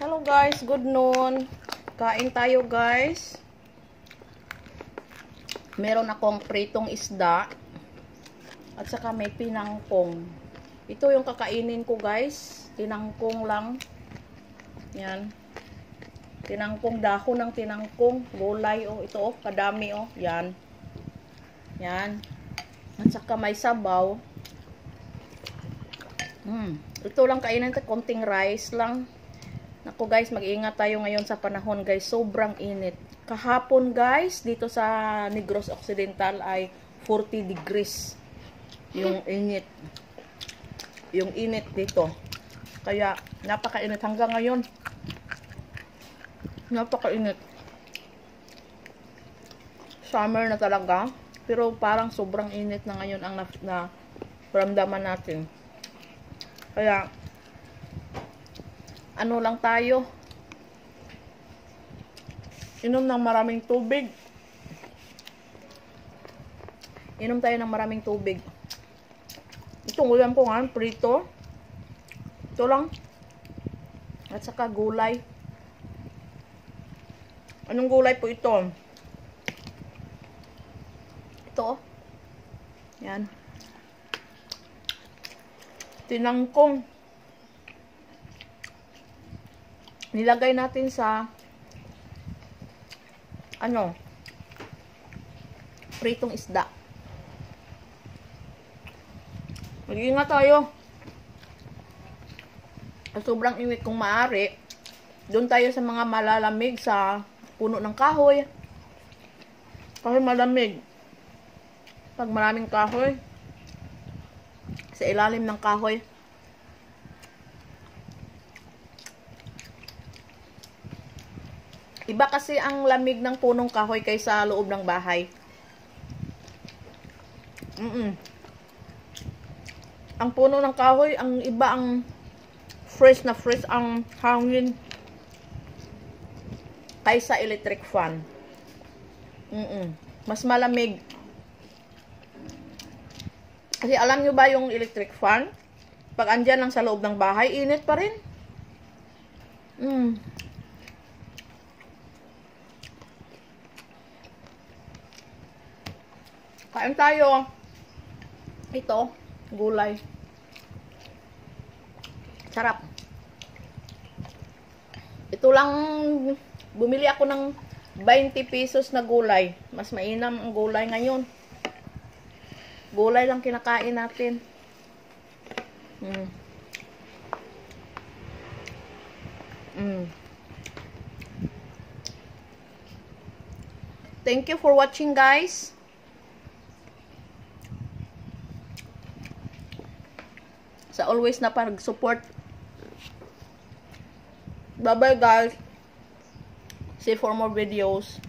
Hello guys, good noon. Kain tayo guys. Meron akong pritong isda at saka may pinangkong. Ito yung kakainin ko guys. Tinangkong lang. Yan. Tinangkong, dahon ng tinangkong. Gulay oh, ito oh, kadami oh. Yan. Yan. At saka may sabaw. Ito lang kainin ito, konting rice lang. Naku guys, mag-iingat tayo ngayon sa panahon guys. Sobrang init. Kahapon guys, dito sa Negros Occidental ay 40 degrees. Yung init. Yung init dito. Kaya napakainit hanggang ngayon. Napakainit. Summer na talaga. Pero parang sobrang init na ngayon ang naramdaman natin. Kaya ano lang tayo, inom ng maraming tubig. Inom tayo ng maraming tubig. Itong ulam ko nga, prito. Ito lang. At saka gulay. Anong gulay po ito? Ito. Yan. Tinangkong. Nilagay natin sa pritong isda. Mag-iingat tayo. Sobrang init, kung maaari, doon tayo sa mga malalamig sa puno ng kahoy. Kasi malamig. Pag maraming kahoy, sa ilalim ng kahoy. Iba kasi ang lamig ng punong kahoy kaysa loob ng bahay. Ang puno ng kahoy, ang iba, ang fresh na fresh ang hangin kaysa electric fan. Mas malamig. Kasi alam nyo ba yung electric fan? Pag andyan lang sa loob ng bahay, init pa rin. Kain tayo. Ito, gulay. Sarap. Ito lang, bumili ako ng 20 pesos na gulay. Mas mainam ang gulay ngayon. Gulay lang kinakain natin. Thank you for watching guys. Sa always na pag-support. Bye bye guys. See you for more videos.